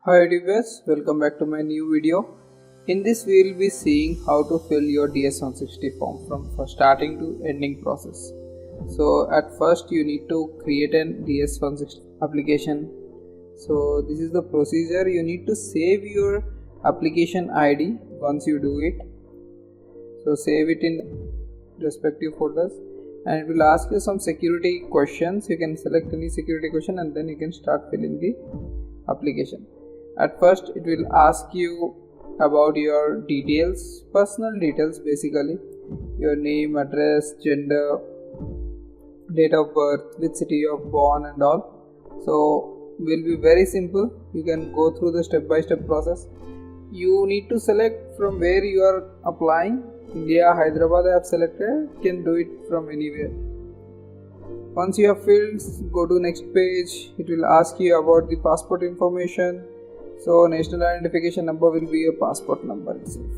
Hi viewers, welcome back to my new video. In this we will be seeing how to fill your DS-160 form from starting to ending process. So at first you need to create an DS-160 application. So this is the procedure. You need to save your application ID once you do it. So save it in respective folders and it will ask you some security questions. You can select any security question and then you can start filling the application. At first it will ask you about your details, personal details basically, your name, address, gender, date of birth, which city you are born and all. So will be very simple. You can go through the step-by-step process. You need to select from where you are applying. India, Hyderabad I have selected, you can do it from anywhere. Once you have filled, go to next page. It will ask you about the passport information. So national identification number will be your passport number itself.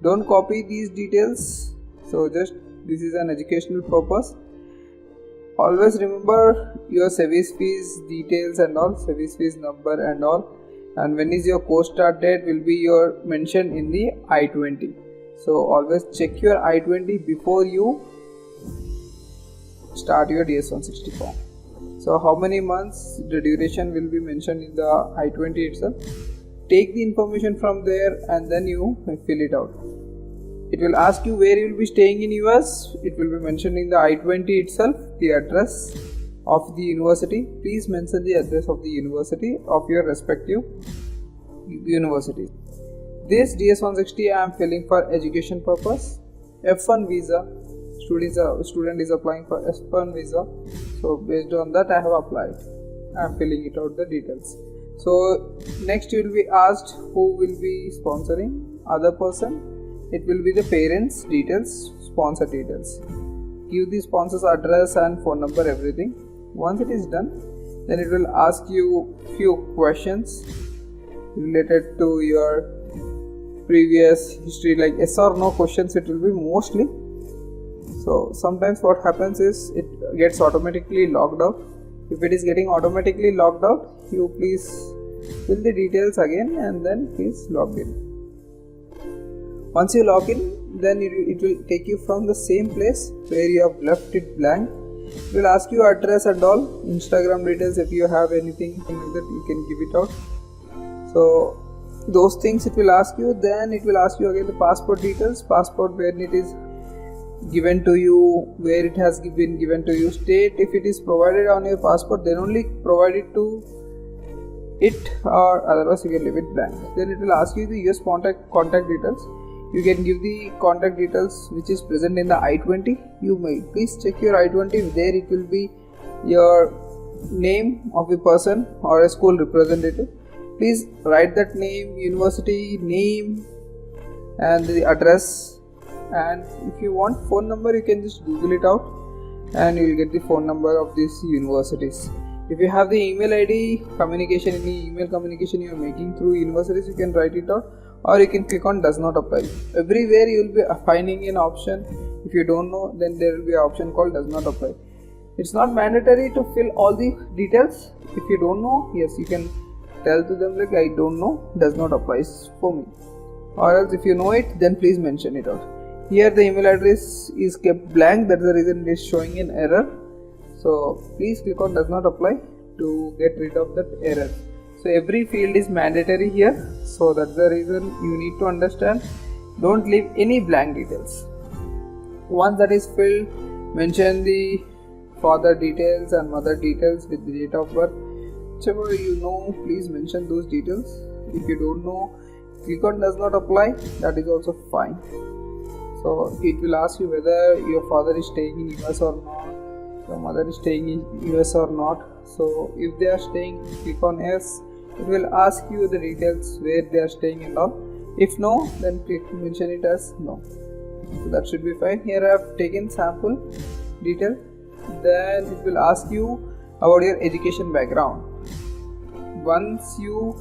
Don't copy these details. So just this is an educational purpose. Always remember your service fees details and all, service fees number and all. And when is your course start date will be your mentioned in the I-20. So always check your I-20 before you start your DS-160 form. So how many months the duration will be mentioned in the I-20 itself. Take the information from there and then you fill it out. It will ask you where you will be staying in US. It will be mentioned in the I-20 itself, the address of the university. Please mention the address of the university of your respective university. This DS-160 I am filling for education purpose. F1 visa. Student is applying for F1 visa. So based on that I have applied. I am filling it out the details. So next you will be asked who will be sponsoring. Other person. It will be the parents details, sponsor details. Give the sponsor's address and phone number, everything. Once it is done, then it will ask you few questions related to your previous history, like yes or no questions. It will be mostly. So sometimes what happens is it gets automatically logged out. If it is getting automatically logged out, you please fill the details again and then please log in. Once you log in, then it will take you from the same place where you have left it blank. It will ask you address and all, Instagram details. If you have anything like that, you can give it out. So those things it will ask you. Then it will ask you again the passport details, passport when it is given to you, where it has been given to you, state. If it is provided on your passport, then only provide it to it, or otherwise you can leave it blank. Then it will ask you the US contact details. You can give the contact details which is present in the I-20. You may please check your I-20. There it will be your name of a person or a school representative. Please write that name, university name and the address. And if you want phone number, you can just Google it out and you will get the phone number of these universities. If you have the email ID communication, any email communication you are making through universities, you can write it out, or you can click on does not apply. Everywhere you will be finding an option. If you don't know, then there will be an option called does not apply. It's not mandatory to fill all the details. If you don't know, yes, you can tell to them like I don't know, does not apply for me. Or else if you know it, then please mention it out. Here the email address is kept blank, that's the reason it is showing an error. So please click on does not apply to get rid of that error. So every field is mandatory here, so that's the reason you need to understand. Don't leave any blank details. Once that is filled, mention the father details and mother details with the date of birth. Whichever you know, please mention those details. If you don't know, click on does not apply, that is also fine. So it will ask you whether your father is staying in US or not, your mother is staying in US or not. So if they are staying, click on yes. It will ask you the details where they are staying and all. If no, then click mention it as no. So that should be fine. Here I have taken sample detail. Then it will ask you about your education background. Once you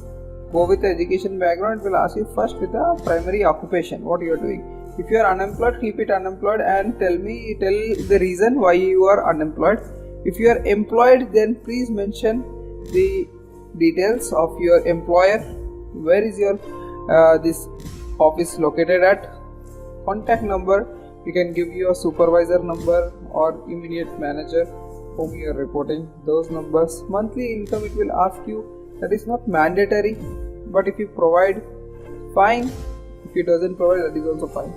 go with the education background, it will ask you first with the primary occupation, what you are doing. If you are unemployed, keep it unemployed and tell the reason why you are unemployed. If you are employed, then please mention the details of your employer, where is your this office located at, contact number, you can give your supervisor number or immediate manager whom you are reporting, those numbers. Monthly income it will ask you, that is not mandatory, but if you provide, fine. If it doesn't provide, that is also fine.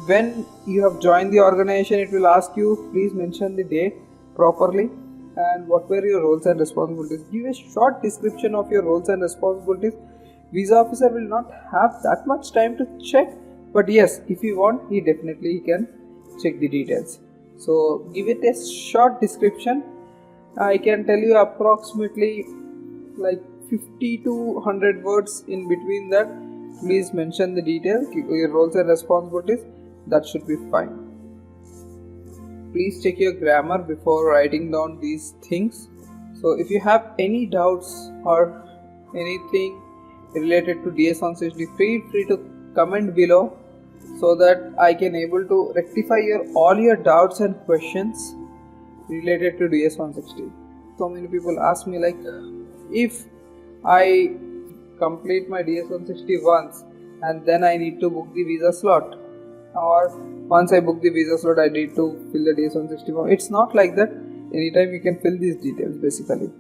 When you have joined the organization, it will ask you, please mention the date properly and what were your roles and responsibilities. Give a short description of your roles and responsibilities. Visa officer will not have that much time to check, but yes, if you want, he definitely can check the details. So give it a short description. I can tell you approximately like 50 to 100 words. In between that, please mention the details, your roles and responsibilities. That should be fine. Please check your grammar before writing down these things. So if you have any doubts or anything related to DS-160, feel free to comment below so that I can able to rectify all your doubts and questions related to DS-160. So many people ask me like, if I complete my DS-160 once and then I need to book the visa slot, or once I book the visa slot I need to fill the DS-160 form. It's not like that. Anytime you can fill these details. Basically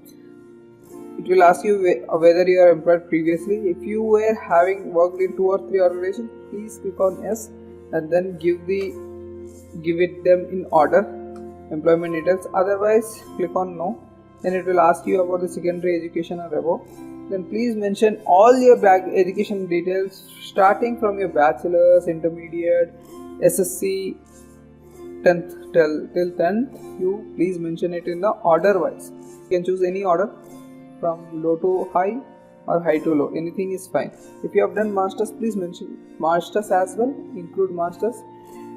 it will ask you whether you are employed previously. If you were having worked in 2 or 3 organizations, please click on yes and then give it them in order, employment details. Otherwise click on no. Then it will ask you about the secondary education or above. Then please mention all your education details starting from your bachelor's, intermediate, SSC, 10th till 10th. You please mention it in the order wise. You can choose any order from low to high or high to low. Anything is fine. If you have done masters, please mention masters as well. Include masters.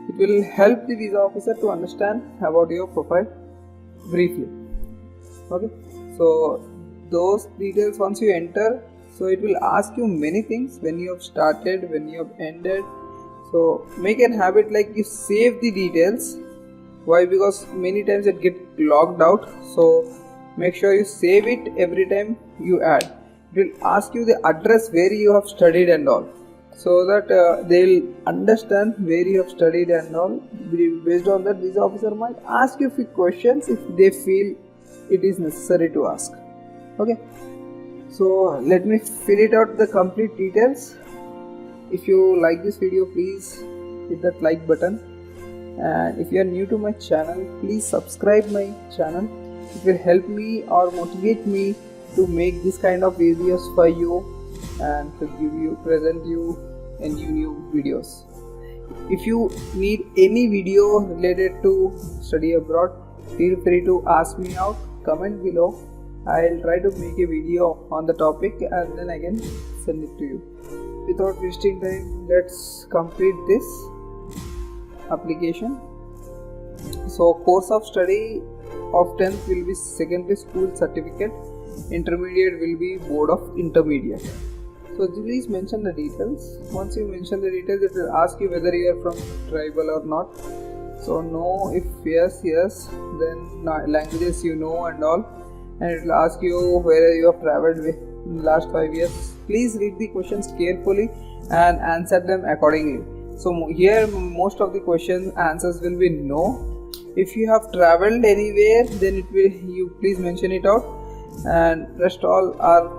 It will help the visa officer to understand about your profile briefly. Okay. So those details once you enter, so it will ask you many things, when you have started, when you have ended. So make a habit like you save the details. Why? Because many times it get logged out. So make sure you save it every time you add. It will ask you the address where you have studied and all, so that they'll understand where you have studied and all. Based on that, visa officer might ask you a few questions if they feel it is necessary to ask. Okay, so let me fill it out the complete details. If you like this video, please hit that like button, and if you are new to my channel, please subscribe my channel. It will help me or motivate me to make this kind of videos for you and to present you new videos. If you need any video related to study abroad, feel free to ask me out, comment below. I'll try to make a video on the topic and then I can send it to you. Without wasting time, let's complete this application. So course of study of 10th will be secondary school certificate, intermediate will be board of intermediate. So please mention the details. Once you mention the details, it will ask you whether you are from tribal or not. So no, if yes, then languages you know and all, and it will ask you where you have traveled in the last 5 years. Please read the questions carefully and answer them accordingly. So here most of the questions answers will be no. If you have traveled anywhere, then it will, you please mention it out, and rest all are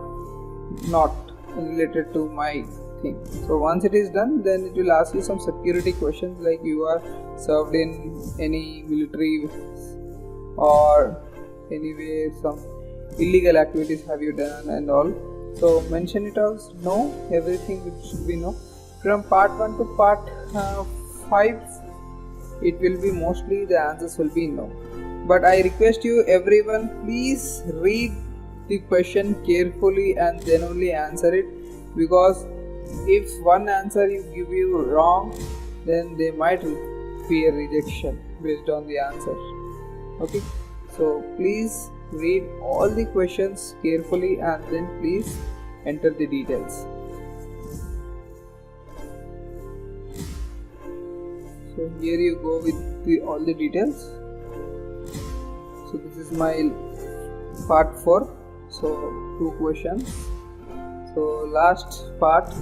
not related to my thing. So once it is done, then it will ask you some security questions like you are served in any military or anywhere, some illegal activities have you done and all. So mention it as no, everything should be no. From part 1 to part 5, it will be mostly the answers will be no. But I request you everyone, please read the question carefully and then only answer it, because if one answer you give you wrong, then they might fear rejection based on the answer. Okay, so please read all the questions carefully and then please enter the details. So here you go with all the details. So this is my part 4. So 2 questions. So last part,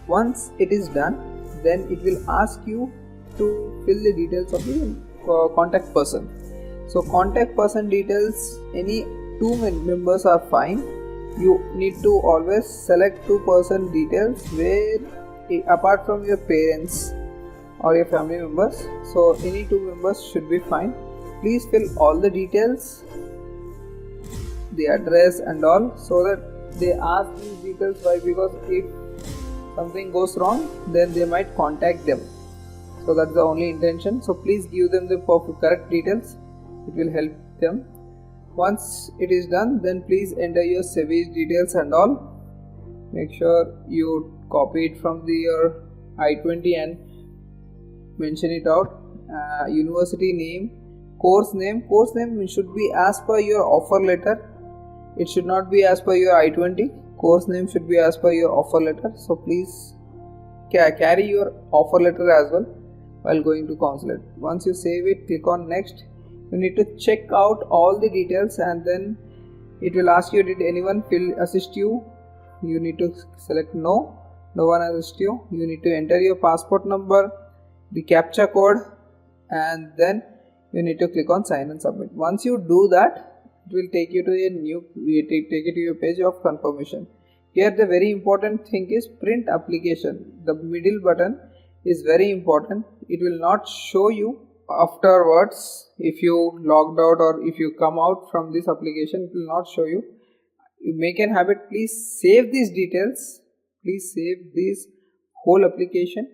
once it is done, then it will ask you to fill the details of the contact person. So contact person details, any 2 members are fine. You need to always select 2 person details where apart from your parents or your family members, so any 2 members should be fine. Please fill all the details, the address and all, so that they ask these details. Why? Because if something goes wrong, then they might contact them. So that's the only intention. So please give them the correct details. It will help them. Once it is done, then please enter your service details and all. Make sure you copy it from your I-20 and mention it out. University name, course name should be as per your offer letter. It should not be as per your I-20. Course name should be as per your offer letter. So please carry your offer letter as well while going to consulate. Once you save it, click on next. You need to check out all the details, and then it will ask you, did anyone assist you? You need to select no one assist you. You need to enter your passport number, the captcha code, and then you need to click on sign and submit. Once you do that, it will take you to your page of confirmation. Here the very important thing is print application. The middle button is very important. It will not show you afterwards if you logged out or if you come out from this application. It will not show you. You make an habit, please save these details. Please save this whole application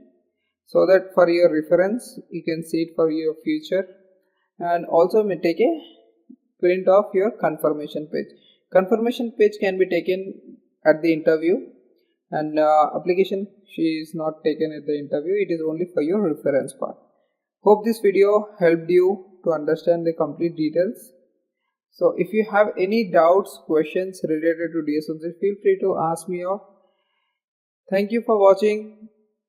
so that for your reference you can see it for your future. And also take a print of your confirmation page. Confirmation page can be taken at the interview, and application is not taken at the interview. It is only for your reference part. Hope this video helped you to understand the complete details. So if you have any doubts, questions related to DS1, feel free to ask me out. Thank you for watching.